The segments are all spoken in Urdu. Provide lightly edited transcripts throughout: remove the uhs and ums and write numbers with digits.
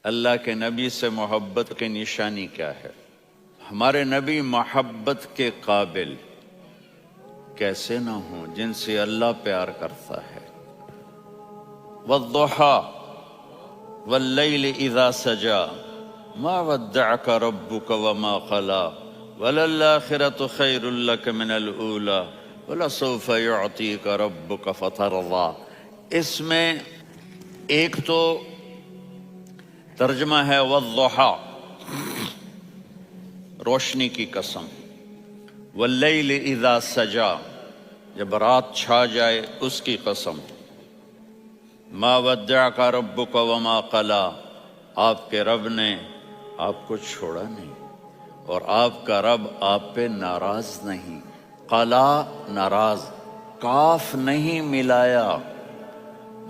اللہ کے نبی سے محبت کی نشانی کیا ہے؟ ہمارے نبی محبت کے قابل کیسے نہ ہوں جن سے اللہ پیار کرتا ہے۔ والضحیٰ واللیل اذا سجا ما ودعک ربک وما قلا وللآخرة خیر لک من الأولی ولسوف یعطیک ربک فترضی۔ اس میں ایک تو ترجمہ ہے والضحیٰ، روشنی کی قسم، واللیل اذا سجا، جب رات چھا جائے اس کی قسم، ما ودعک ربک وما قلا، آپ کے رب نے آپ کو چھوڑا نہیں اور آپ کا رب آپ پہ ناراض نہیں۔ قلا ناراض، کاف نہیں ملایا،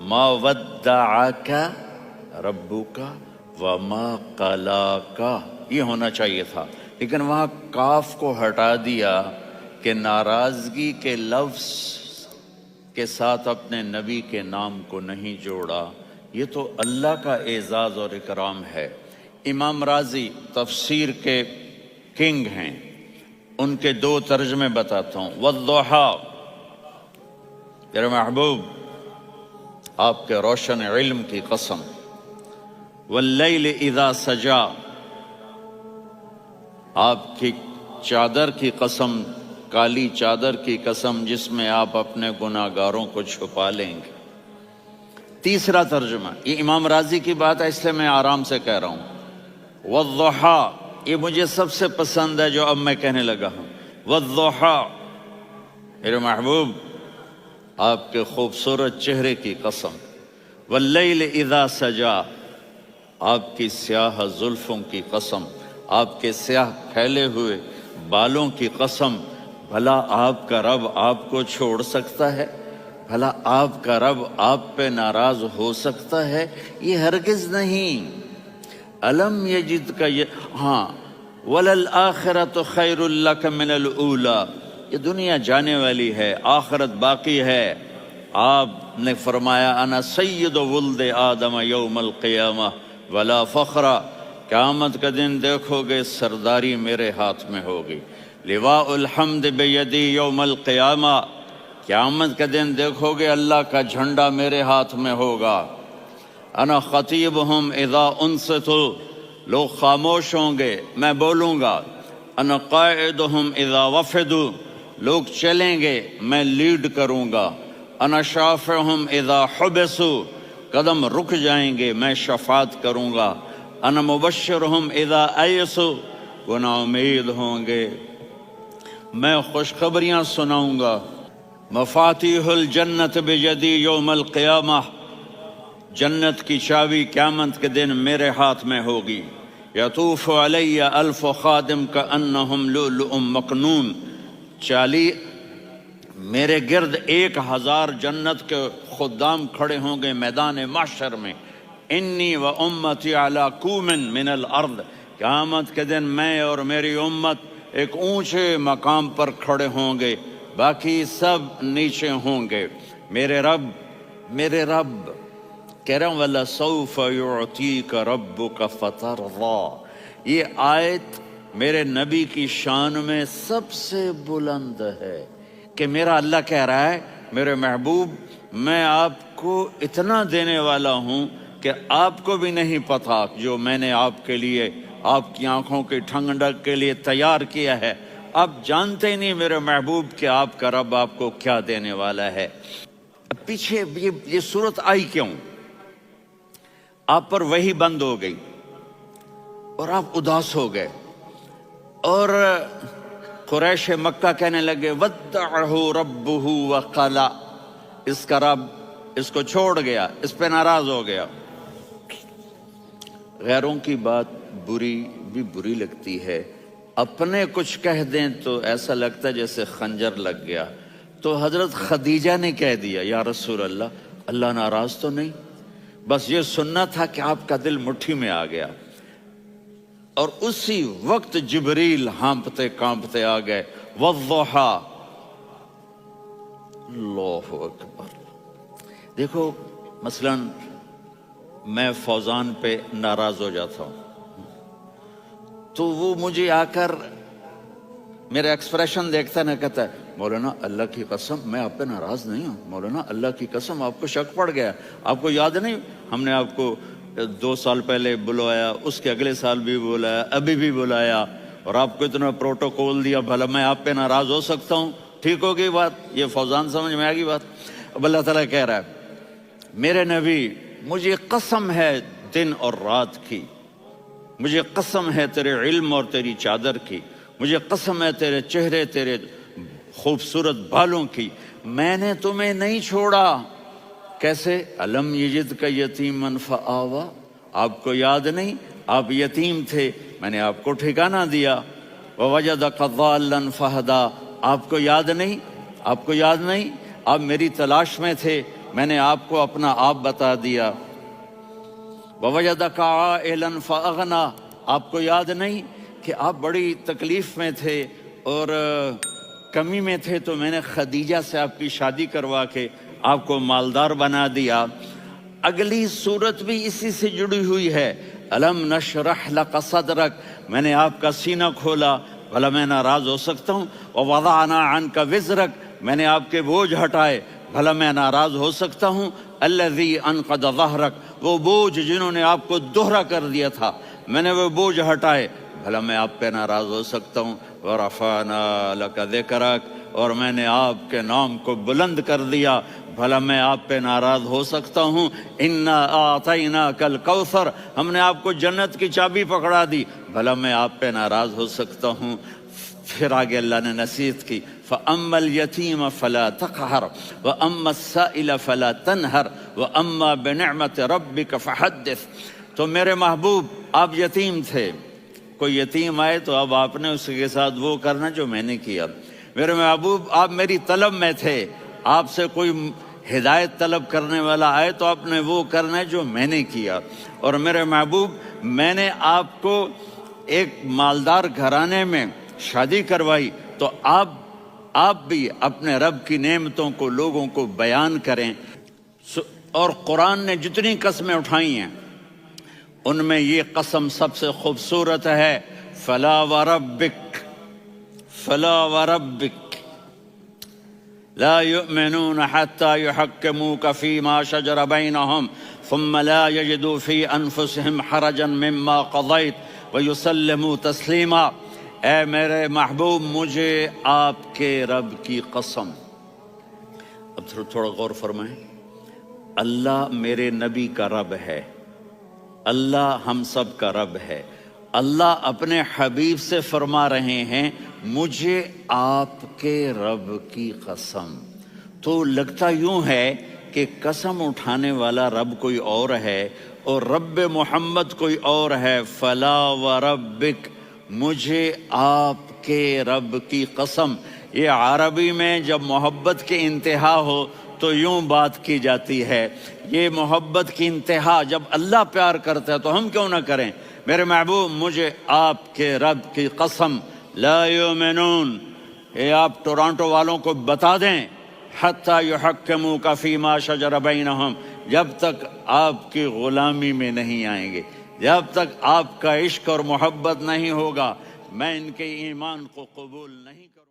ما ودعک ربک وما قلاک یہ ہونا چاہیے تھا، لیکن وہاں کاف کو ہٹا دیا کہ ناراضگی کے لفظ کے ساتھ اپنے نبی کے نام کو نہیں جوڑا۔ یہ تو اللہ کا اعزاز اور اکرام ہے۔ امام راضی تفسیر کے کنگ ہیں، ان کے دو ترجمے بتاتا ہوں۔ والضحیٰ، میرے محبوب آپ کے روشن علم کی قسم، واللیل اذا سجا، آپ کی چادر کی قسم، کالی چادر کی قسم جس میں آپ اپنے گناہ گاروں کو چھپا لیں گے۔ تیسرا ترجمہ، یہ امام راضی کی بات ہے اس لیے میں آرام سے کہہ رہا ہوں۔ والضحیٰ، یہ مجھے سب سے پسند ہے جو اب میں کہنے لگا ہوں۔ والضحیٰ، میرے محبوب آپ کے خوبصورت چہرے کی قسم، واللیل اذا سجا، آپ کی سیاہ زلفوں کی قسم، آپ کے سیاہ پھیلے ہوئے بالوں کی قسم۔ بھلا آپ کا رب آپ کو چھوڑ سکتا ہے؟ بھلا آپ کا رب آپ پہ ناراض ہو سکتا ہے؟ یہ ہرگز نہیں۔ الم یجد کا ہاں، وللآخرۃ خیر لک من الاولی، یہ دنیا جانے والی ہے، آخرت باقی ہے۔ آپ نے فرمایا انا سید ولد آدم یوم القیامہ ولا فخر، قیامت کا دن دیکھو گے سرداری میرے ہاتھ میں ہوگی۔ لواء الحمد بیدی یوم القیامہ، قیامت کا دن دیکھو گے اللہ کا جھنڈا میرے ہاتھ میں ہوگا۔ انا خطیبہم اذا انصتوا، لوگ خاموش ہوں گے میں بولوں گا۔ انا قائدہم اذا وفدوا، لوگ چلیں گے میں لیڈ کروں گا۔ انا شافعہم اذا حبسوا، قدم رک جائیں گے میں شفاعت کروں گا۔ انا مبشرہم اذا ایسوا، وہ نا امید ہوں گے میں خوشخبریاں سناؤں گا۔ مفاتیح الجنت بیدی یوم القیامہ، جنت کی چابی قیامت کے دن میرے ہاتھ میں ہوگی۔ یطوف علی الف خادم کانہم لؤلؤ مکنون، میرے گرد 1000 جنت کے خدام کھڑے ہوں گے میدان محشر میں۔ انی و امتی علی کوم من الارض، قیامت کے دن میں اور میری امت ایک اونچے مقام پر کھڑے ہوں گے، باقی سب نیچے ہوں گے۔ میرے رب کہہ رہا ہوں وَلَسَوْفَ يُعْطِيكَ رَبُّكَ فَتَرْضَى، یہ آیت میرے نبی کی شان میں سب سے بلند ہے کہ میرا اللہ کہہ رہا ہے میرے محبوب میں آپ کو اتنا دینے والا ہوں کہ آپ کو بھی نہیں پتا جو میں نے آپ کے لیے، آپ کی آنکھوں کی ٹھنڈک کے لیے تیار کیا ہے۔ آپ جانتے نہیں میرے محبوب کہ آپ کا رب آپ کو کیا دینے والا ہے۔ پیچھے یہ صورت آئی کیوں؟ آپ پر وحی بند ہو گئی اور آپ اداس ہو گئے، اور قریش مکہ کہنے لگے ودعہ ربہ وقلا، اس کا رب اس کو چھوڑ گیا، اس پہ ناراض ہو گیا۔ غیروں کی بات بری لگتی ہے، اپنے کچھ کہہ دیں تو ایسا لگتا ہے جیسے خنجر لگ گیا۔ تو حضرت خدیجہ نے کہہ دیا یا رسول اللہ، اللہ ناراض تو نہیں؟ بس یہ سننا تھا کہ آپ کا دل مٹھی میں آ گیا۔ اور اسی وقت جبریل ہانپتے کانپتے آ گئے، والضحیٰ، اللہ اکبر۔ دیکھو مثلا میں فوزان پہ ناراض ہو جاتا ہوں تو وہ مجھے آ کر میرا ایکسپریشن دیکھتا ہے، نہ کہتا ہے مولانا اللہ کی قسم میں آپ پہ ناراض نہیں ہوں، مولانا اللہ کی قسم آپ کو شک پڑ گیا، آپ کو یاد نہیں ہم نے آپ کو 2 سال پہلے بلوایا، اس کے اگلے سال بھی بلایا، ابھی بھی بلایا، اور آپ کو اتنا پروٹوکول دیا، بھلا میں آپ پہ ناراض ہو سکتا ہوں؟ ٹھیک ہوگی بات؟ یہ فوزان سمجھ میں آ گئی بات؟ اب اللہ تعالیٰ کہہ رہا ہے میرے نبی مجھے قسم ہے دن اور رات کی، مجھے قسم ہے تیرے علم اور تیری چادر کی، مجھے قسم ہے تیرے چہرے، تیرے خوبصورت بالوں کی، میں نے تمہیں نہیں چھوڑا۔ کیسے؟ الم یجد کا یتیمن فآوا، آپ کو یاد نہیں آپ یتیم تھے، میں نے آپ کو ٹھکانہ دیا۔ ووجدک ضالا فہدا، آپ کو یاد نہیں، آپ کو یاد نہیں آپ میری تلاش میں تھے، میں نے آپ کو اپنا آپ بتا دیا۔ ووجدک عائلا فاغنا، آپ کو یاد نہیں کہ آپ بڑی تکلیف میں تھے اور کمی میں تھے، تو میں نے خدیجہ سے آپ کی شادی کروا کے آپ کو مالدار بنا دیا۔ اگلی صورت بھی اسی سے جڑی ہوئی ہے، الم نشرح لک صدرک، میں نے آپ کا سینہ کھولا، بھلا میں ناراض ہو سکتا ہوں؟ ووضعنا عنک وزرک، میں نے آپ کے بوجھ ہٹائے، بھلا میں ناراض ہو سکتا ہوں؟ الذی انقض ظہرک، وہ بوجھ جنہوں نے آپ کو دوہرا کر دیا تھا، میں نے وہ بوجھ ہٹائے، بھلا میں آپ پہ ناراض ہو سکتا ہوں؟ ورفعنا لک ذکرک، اور میں نے آپ کے نام کو بلند کر دیا، بھلا میں آپ پہ ناراض ہو سکتا ہوں؟ انا اعطیناک الکوثر، ہم نے آپ کو جنت کی چابی پکڑا دی، بھلا میں آپ پہ ناراض ہو سکتا ہوں؟ پھر آگے اللہ نے نصیحت کی، فَأَمَّا الْيَتِيمَ فَلَا تَقْهَرْ وَأَمَّا السَّائِلَ فَلَا تَنْهَرْ وَأَمَّا بِنِعْمَةِ رَبِّكَ فَحَدِّثْ۔ تو میرے محبوب آپ یتیم تھے، کوئی یتیم آئے تو اب آپ نے اس کے ساتھ وہ کرنا جو میں نے کیا۔ میرے محبوب آپ میری طلب میں تھے، آپ سے کوئی ہدایت طلب کرنے والا آئے تو آپ نے وہ کرنا ہے جو میں نے کیا۔ اور میرے محبوب میں نے آپ کو ایک مالدار گھرانے میں شادی کروائی، تو آپ بھی اپنے رب کی نعمتوں کو لوگوں کو بیان کریں۔ اور قرآن نے جتنی قسمیں اٹھائی ہیں ان میں یہ قسم سب سے خوبصورت ہے، فلا وربک، فلا وربک لا يؤمنون حتى يحكموك فيما شجر بينهم ثم لا يجدوا في انفسهم حرجا مما قضيت ويسلموا تسلیما۔ اے میرے محبوب مجھے آپ کے رب کی قسم، اب تھوڑا غور فرمائیں، اللہ میرے نبی کا رب ہے، اللہ ہم سب کا رب ہے، اللہ اپنے حبیب سے فرما رہے ہیں مجھے آپ کے رب کی قسم۔ تو لگتا یوں ہے کہ قسم اٹھانے والا رب کوئی اور ہے اور رب محمد کوئی اور ہے۔ فلا وربک، مجھے آپ کے رب کی قسم۔ یہ عربی میں جب محبت کی انتہا ہو تو یوں بات کی جاتی ہے، یہ محبت کی انتہا جب اللہ پیار کرتا ہے تو ہم کیوں نہ کریں؟ میرے محبوب مجھے آپ کے رب کی قسم، لا یؤمنون، یہ آپ ٹورانٹو والوں کو بتا دیں، حتی یحکموک فیما شجر بینہم، جب تک آپ کی غلامی میں نہیں آئیں گے، جب تک آپ کا عشق اور محبت نہیں ہوگا، میں ان کے ایمان کو قبول نہیں کروں۔